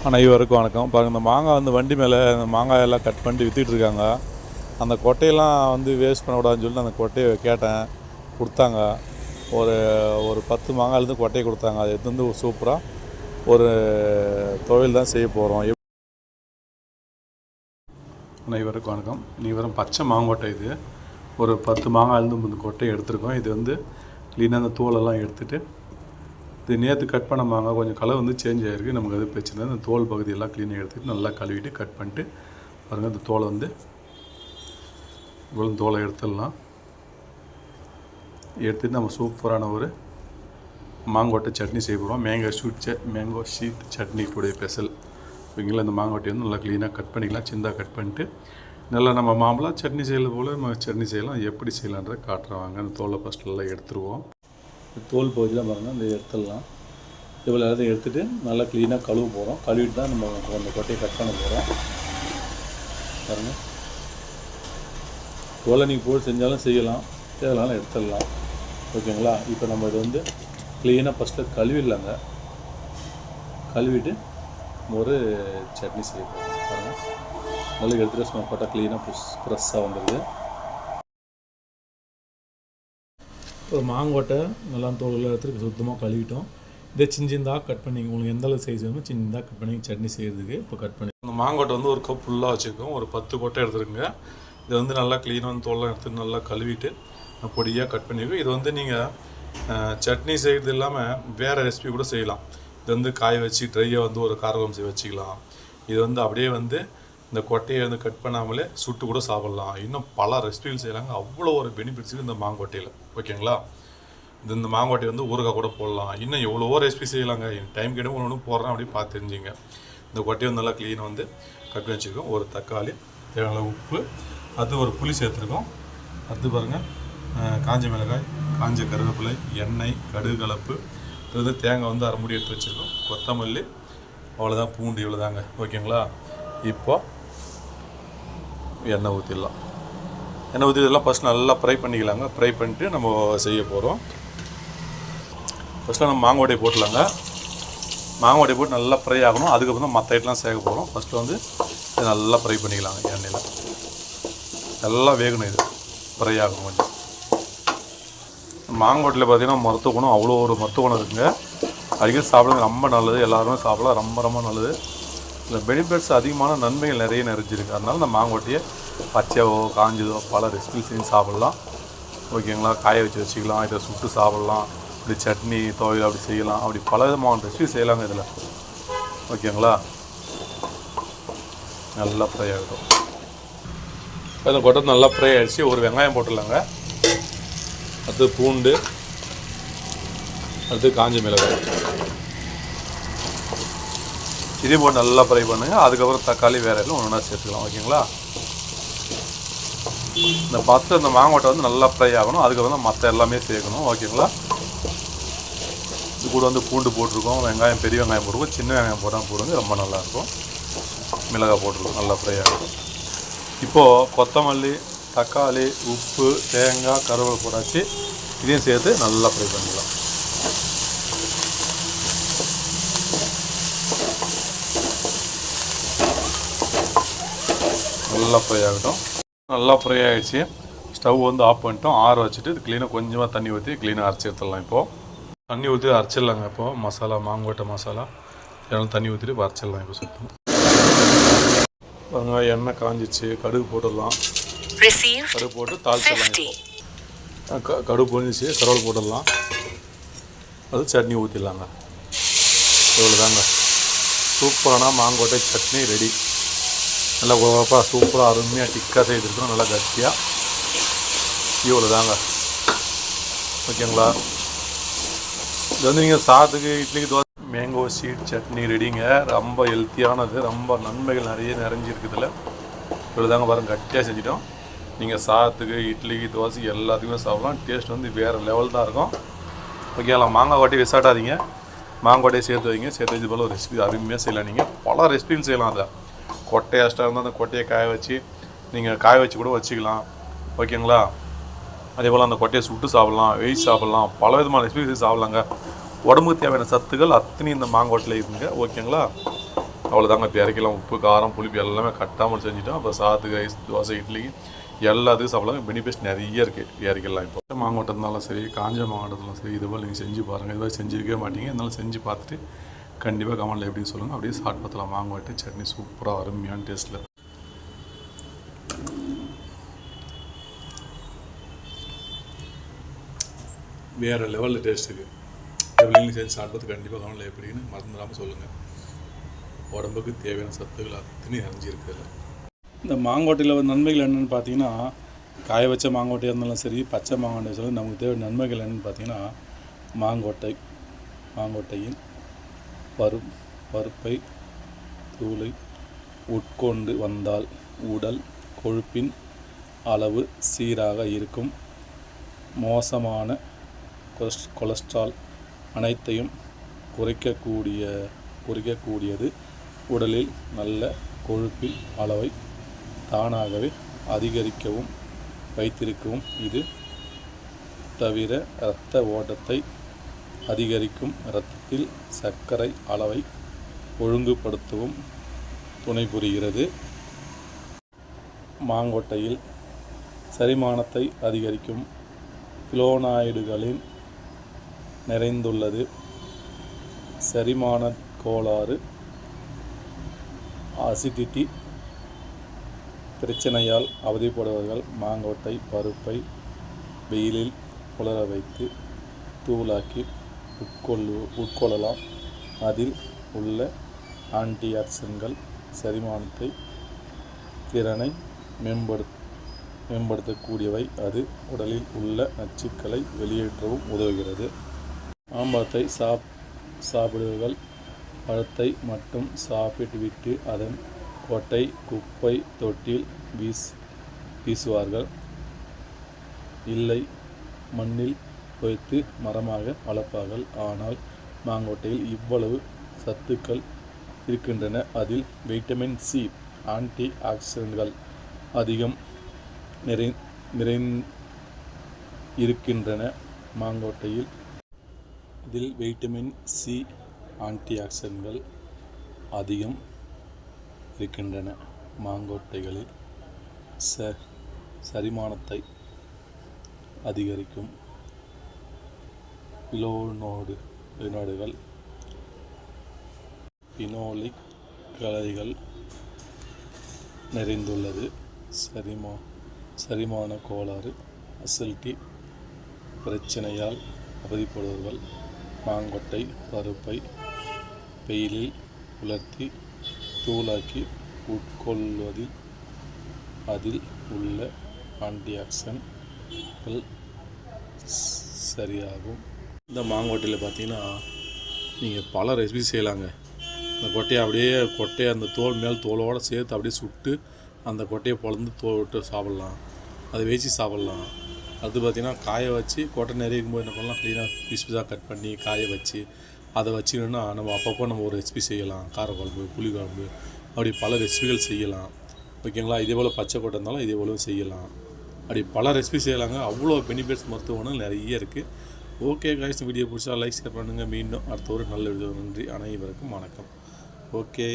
அனைவருக்கும் வணக்கம். பாருங்கள், இந்த மாங்காய் வந்து வண்டி மேலே இந்த மாங்காயெல்லாம் கட் பண்ணிட்டு விற்றுட்டு இருக்காங்க. அந்த கொட்டையெல்லாம் வந்து வேஸ்ட் பண்ணக்கூடாதுன்னு சொல்லி அந்த கொட்டையை கேட்டேன், கொடுத்தாங்க. ஒரு ஒரு 10 மாங்காயிலேருந்து கொட்டையை கொடுத்தாங்க. அது எடுத்து வந்து சூப்பராக ஒரு தொழில் தான் செய்ய போகிறோம். அனைவருக்கும் வணக்கம். வெறும் பச்சை மாங்கொட்டை. இது ஒரு 10 மாங்காயிலேருந்து இந்த கொட்டையை எடுத்துருக்கோம். இது வந்து க்ளீனாக அந்த தோலெல்லாம் எடுத்துகிட்டு, இது நேற்று கட் பண்ண மாங்காய் கொஞ்சம் கலர் வந்து சேஞ்ச் ஆகிருக்கு. நமக்கு அது பிரச்சனை. இந்த தோல் பகுதியெல்லாம் க்ளீனாக எடுத்துகிட்டு நல்லா கழுவிட்டு கட் பண்ணிட்டு பாருங்கள். இந்த தோலை வந்து இவ்வளோ தோலை எடுத்துடலாம். எடுத்துகிட்டு நம்ம சூப்பரான ஒரு மாங்கொட்டை சட்னி செய்ய போகிறோம். Mango sheet chutney today special. ஓகேங்களா? இந்த மாங்கொட்டையை வந்து நல்லா க்ளீனாக கட் பண்ணிக்கலாம். சின்னதாக கட் பண்ணிட்டு நல்லா நம்ம மாம்பழம் சட்னி செய்யறது போல் நம்ம சட்னி செய்யலாம். எப்படி செய்யலான்றதை காட்டுறாங்க. அந்த தோலை ஃபஸ்ட் நல்லா எடுத்துருவோம். தோல் பகுதியில் பாருங்கள், இந்த எடுத்துடலாம். இவ்வளோ எல்லாத்தையும் எடுத்துகிட்டு நல்லா க்ளீனாக கழுவ போகிறோம். கழுவிட்டு தான் நம்ம அந்த கொட்டையை கட் பண்ண போகிறோம். பாருங்கள், தோலை நீங்கள் போட்டு செஞ்சாலும் செய்யலாம், தேவையில்லாம் எடுத்துடலாம். ஓகேங்களா? இப்போ நம்ம இதை வந்து க்ளீனாக ஃபஸ்ட்டு கழுவிடலாங்க. கழுவிட்டு ஒரு சட்னி செய்ய போகிறோம். பாருங்கள், நல்லா எடுத்துகிட்டு நம்ம கொட்டை க்ளீனாக ஃப்ரெஷ்ஷாக வந்துடுது. ஒரு மாங்கொட்டை நல்லா தோலில் எடுத்துகிட்டு சுத்தமாக கழுவிட்டோம். இதை சின்னதாக கட் பண்ணி உங்களுக்கு எந்த அளவு சைஸ் வேணுமோ சின்னதாக கட் பண்ணி சட்னி செய்கிறதுக்கு இப்போ கட் பண்ணி அந்த மாங்கொட்டை வந்து ஒரு கப் ஃபுல்லாக வச்சுருக்கோம். ஒரு 10 கொட்டை எடுத்துருங்க. இதை வந்து நல்லா க்ளீனாக தோலாம் எடுத்து நல்லா கழுவிட்டு பொடியாக கட் பண்ணிடுவோம். இது வந்து நீங்கள் சட்னி செய்கிறது இல்லாமல் வேறு ரெசிபி கூட செய்யலாம். இது வந்து காய வச்சு ட்ரையாக வந்து ஒரு காரவம்சை வச்சுக்கலாம். இது வந்து அப்படியே வந்து இந்த கொட்டையை வந்து கட் பண்ணாமலே சுட்டு கூட சாப்பிட்லாம். இன்னும் பல ரெசிபிகள் செய்யலாங்க. அவ்வளோ ஒரு பெனிஃபிட்ஸ் இந்த மாங்கொட்டையில். ஓகேங்களா? இந்த மாங்கொட்டை வந்து ஊறுகாய் கூட போடலாம். இன்னும் எவ்வளவோ ரெசிபி செய்யலாங்க. டைம் கிட்ட ஒன்று போடுறேன் அப்படி பார்த்து தெரிஞ்சுங்க. இந்த கொட்டையை வந்து நல்லா க்ளீனாக வந்து கட் பண்ணி வச்சுருக்கோம். ஒரு தக்காளி, தேவையான உப்பு, அது ஒரு புளி சேர்த்துருக்கோம். அது பாருங்கள், காஞ்ச மிளகாய், காஞ்ச கருவேப்பிலை, எண்ணெய், கடுகு கலப்பு, இது வந்து தேங்காய் வந்து 1/2 மூடி எடுத்து வச்சுருக்கோம். கொத்தமல்லி, அவ்வளோதான். பூண்டு இவ்வளோ தாங்க. ஓகேங்களா? இப்போ எண்ணெய் ஊற்றிடலாம். எண்ணெய் ஊற்றி இதெல்லாம் ஃபஸ்ட் நல்லா ஃப்ரை பண்ணிக்கலாங்க. ஃப்ரை பண்ணிட்டு நம்ம செய்ய போகிறோம். ஃபஸ்ட்டில் நம்ம மாங்கொட்டையை போட்டலாங்க. மாங்கொட்டையை போட்டு நல்லா ஃப்ரை ஆகணும். அதுக்கப்புறம் தான் மற்ற ஐட்டம்லாம் சேர்க்க போகிறோம். ஃபஸ்ட்டு வந்து இதை நல்லா ஃப்ரை பண்ணிக்கலாங்க. எண்ணெயில் நல்லா வேகணும். இது ஃப்ரை ஆகணும் கொஞ்சம். மாங்கொட்டையில் பார்த்திங்கன்னா மருத்துவ குணம் அவ்வளோ ஒரு மருத்துவ குணம் இருக்குங்க. அடிக்கடி சாப்பிடுங்க, ரொம்ப நல்லது. எல்லாருமே சாப்பிடலாம், ரொம்ப ரொம்ப நல்லது. இதில் பெனிஃபிட்ஸ் அதிகமான நன்மைகள் நிறைய நிறைஞ்சிருக்கு. அதனால இந்த மாங்கொட்டையை பச்சையோ காஞ்சதோ பல ரெசிபி செஞ்சு சாப்பிட்லாம். ஓகேங்களா? காய வச்சுக்கலாம், இதை சுட்டு சாப்பிட்லாம், இப்படி சட்னி துவையல் அப்படி செய்யலாம். அப்படி பல விதமான ரெசிபி செய்யலாங்க இதில். ஓகேங்களா? நல்லா ஃப்ரை ஆகிடும். இந்த கொட்டை நல்லா ஃப்ரை ஆகிடுச்சு. ஒரு வெங்காயம் போட்டுடலாங்க. அடுத்து பூண்டு, அடுத்து காஞ்ச மிளகாய், இதே போட்டு நல்லா ஃப்ரை பண்ணுங்கள். அதுக்கப்புறம் தக்காளி வேறு எல்லாம் ஒன்று ஒன்றா சேர்த்துக்கலாம். ஓகேங்களா? இந்த மாங்கொட்டை வந்து நல்லா ஃப்ரை ஆகணும். அதுக்கப்புறம் தான் மற்ற எல்லாமே சேர்க்கணும். ஓகேங்களா? இது கூட வந்து பூண்டு போட்டிருக்கோம், வெங்காயம், பெரிய வெங்காயம் போட்டிருக்கோம், சின்ன வெங்காயம் போட்டால் போடுங்க, ரொம்ப நல்லாயிருக்கும். மிளகாய் போட்டிருக்கோம், நல்லா ஃப்ரை ஆகும். இப்போது கொத்தமல்லி, தக்காளி, உப்பு, தேங்காய், கருவேப்பிலை போட்டாச்சு. இதையும் சேர்த்து நல்லா ஃப்ரை பண்ணிக்கலாம். நல்லா ஃப்ரை ஆகட்டும். நல்லா ஃப்ரை ஆகிடுச்சு. ஸ்டவ் வந்து ஆஃப் பண்ணிட்டோம். ஆற வச்சுட்டு இது க்ளீனாக கொஞ்சமாக தண்ணி ஊற்றி க்ளீனாக அரைச்சி எடுத்துடலாம். இப்போது தண்ணி ஊற்றி அரைச்சிடலாங்க. இப்போது மசாலா, மாங்கொட்டை மசாலா எல்லாம் தண்ணி ஊற்றிட்டு அரைச்சிடலாம். இப்போ சுத்தம் பாருங்க, எண்ணெய் காஞ்சிச்சு. கடுகு போட்டுடலாம். கடுகு போட்டு தாளிச்சிடலாம். இப்போ கடுகு பொரிஞ்சிச்சு, கருவேப்பிலை போட்டுடலாம். அது சட்னி ஊற்றிடலாங்க. இவ்வளோ தாங்க. சூப்பரான மாங்கொட்டை சட்னி ரெடி. நல்லா உழப்பாக சூப்பராக அருமையாக டிக்காக செய்திருக்கணும். நல்லா கட்டியாக. இவ்வளோ தாங்க. ஓகேங்களா? இது வந்து நீங்கள் சாதத்துக்கு, இட்லிக்கு, தோசை. மேங்கோ ஷீட் சட்னி ரெடிங்க. ரொம்ப ஹெல்த்தியானது, ரொம்ப நன்மைகள் நிறைய நிறைஞ்சிருக்குதுல. இவ்வளோ தாங்க. பாருங்கள், கட்டியாக செஞ்சிட்டோம். நீங்கள் சாதத்துக்கு, இட்லிக்கு, தோசை எல்லாத்துக்குமே சாப்பிடலாம். டேஸ்ட் வந்து வேறு லெவல் தான் இருக்கும். ஓகேங்களா? மாங்காய் கொட்டையை விசாட்டாதீங்க. மாங்கொட்டையை சேர்த்து வைங்க. சேர்த்து வச்சு போல் ஒரு ரெசிபி அருமையாக செய்யலாம். நீங்கள் பல ரெசிபிகள் செய்யலாம். அதை கொட்டையை எக்ஸ்ட்ரா இருந்தால் அந்த கொட்டையை காய வச்சு நீங்கள் காய வச்சு கூட வச்சுக்கலாம். ஓகேங்களா? அதே போல் அந்த கொட்டையை சுட்டு சாப்பிட்லாம், வெயிட் சாப்பிட்லாம், பல விதமான ரெசிபி சாப்பிட்லாங்க. உடம்புக்கு தேவையான சத்துக்கள் அத்தனை இந்த மாங்கொட்டையில் இருக்குங்க. ஓகேங்களா? அவ்வளோதாங்க. இப்போ இறக்கலாம். உப்பு காரம் புளிப்பு எல்லாமே கட்டாமல் செஞ்சுட்டோம். அப்போ சாதத்துக்கு ரைஸ் தோசை இட்லி எல்லாத்துக்கும் சாப்பிடலாம். பெனிஃபிட்ஸ் நிறைய இருக்குது இறக்கலாம். இப்போ மாங்கொட்டை இருந்தாலும் சரி காஞ்ச மாங்கொட்டை இருந்தாலும் சரி இதுபோல் நீங்கள் செஞ்சு பாருங்கள். இதுவரை செஞ்சிருக்கவே மாட்டீங்க. இருந்தாலும் செஞ்சு பார்த்துட்டு கண்டிப்பாக கமெண்ட்டில் எப்படின்னு சொல்லுங்கள். அப்படியே சாப்பிட்டு பார்த்தலாம். மாங்கொட்டை சட்னி சூப்பராக அருமையான டேஸ்ட்டில் வேறு லெவலில் டேஸ்ட் இருக்குது. எப்படின்னு செஞ்சு சாப்பிட்றது கண்டிப்பாக கவனில் எப்படின்னு மறந்துடாமல் சொல்லுங்கள். உடம்புக்கு தேவையான சத்துக்கள் அத்தனையும் அறிஞ்சிருக்குது. இந்த மாங்கொட்டையில் நன்மைகள் என்னென்னு பார்த்தீங்கன்னா, காய வச்ச மாங்கொட்டையாக இருந்தாலும் சரி பச்சை மாங்கொட்டையாக சொல்லி நமக்கு தேவை நன்மைகள் என்னென்னு பார்த்தீங்கன்னா, மாங்கொட்டையின் பருப்பை தூளை உட்கொண்டு வந்தால் உடல் கொழுப்பின் அளவு சீராக இருக்கும். மோசமான கொலஸ்ட்ரால் அனைத்தையும் குறைக்கக்கூடியது. உடலில் நல்ல கொழுப்பின் அளவை தானாகவே அதிகரிக்கவும் வைத்திருக்கவும் இது தவிர இரத்த ஓட்டத்தை அதிகரிக்கும். இரத்தத்தில் சர்க்கரை அளவை ஒழுங்குபடுத்தவும் துணை புரிகிறது. மாங்கொட்டையில் செரிமானத்தை அதிகரிக்கும் ஃப்ளோனாய்டுகளின் நிறைந்துள்ளது. செரிமான கோளாறு அசிடிட்டி பிரச்சனையால் அவதிப்படுபவர்கள் மாங்கொட்டை பருப்பை வெயிலில் உலர வைத்து தூளாக்கி உட்கொள்ளலாம். அதில் உள்ள ஆன்டிஆக்சிடன்ட்கள் செரிமானத்தை திறனை மேம்படுத்தக்கூடியவை. அது உடலில் உள்ள நச்சுக்களை வெளியேற்றவும் உதவுகிறது. மாம்பழத்தை சாப்பிடுவர்கள் பழத்தை மட்டும் சாப்பிட்டுவிட்டு அதன் கொட்டை குப்பை தொட்டியில் வீசுவார்கள். இல்லை, மண்ணில் வைத்து மரமாக வளர்ப்பார்கள். ஆனால் மாங்கொட்டையில் இவ்வளவு சத்துக்கள் இருக்கின்றன. அதில் வைட்டமின் சி ஆன்டி ஆக்சிடன்ட்கள் அதிகம் இருக்கின்றன. மாங்கொட்டையில் இதில் வைட்டமின் சி ஆன்டி ஆக்சிடன்ட்கள் அதிகம் இருக்கின்றன. மாங்கொட்டைகளில் செரிமானத்தை அதிகரிக்கும் பினோலிக் கலவைகள் நிறைந்துள்ளது. செரிமான கோளாறு அசிடிட்டி பிரச்சனையால் அவதிப்படுபவர்கள் மாங்கொட்டை பருப்பை வெயிலில் உலர்த்தி தூளாக்கி உட்கொள்வதில் அதில் உள்ள ஆன்டிஆக்சிடன்ட்கள் சரியாகும். இந்த மாங்கொட்டையில் பார்த்தீங்கன்னா நீங்கள் பல ரெசிபி செய்யலாங்க. அந்த கொட்டையை அந்த தோல் மேல் தோலோடு சேர்த்து அப்படியே சுட்டு அந்த கொட்டையை பொழந்து தோல் விட்டு சாப்பிட்லாம். அதை வச்சு சாப்பிட்லாம். அது பார்த்திங்கன்னா காய வச்சு கொட்டை நிறைய இருக்கும்போது என்ன பண்ணலாம், க்ளீனாக பீஸாக கட் பண்ணி காய வச்சு அதை வச்சுக்கணுன்னா நம்ம அப்பப்போ நம்ம ஒரு ரெசிபி செய்யலாம். காரக்குழம்பு புளிக்குழம்பு அப்படி பல ரெசிபிகள் செய்யலாம். ஓகேங்களா. இதே போல் பச்சை கொட்டை இருந்தாலும் இதே போல செய்யலாம். அப்படி பல ரெசிபி செய்யலாங்க. அவ்வளோ பெனிஃபிட்ஸ் மருத்துவ குணம் நிறைய இருக்குது. ஓகே காய்ஸ், வீடியோ பிடிச்சா லைக் ஷேர் பண்ணுங்கள். மீண்டும் அடுத்த ஒரு நல்ல வீடியோ. நன்றி. அனைவருக்கும் வணக்கம். ஓகே.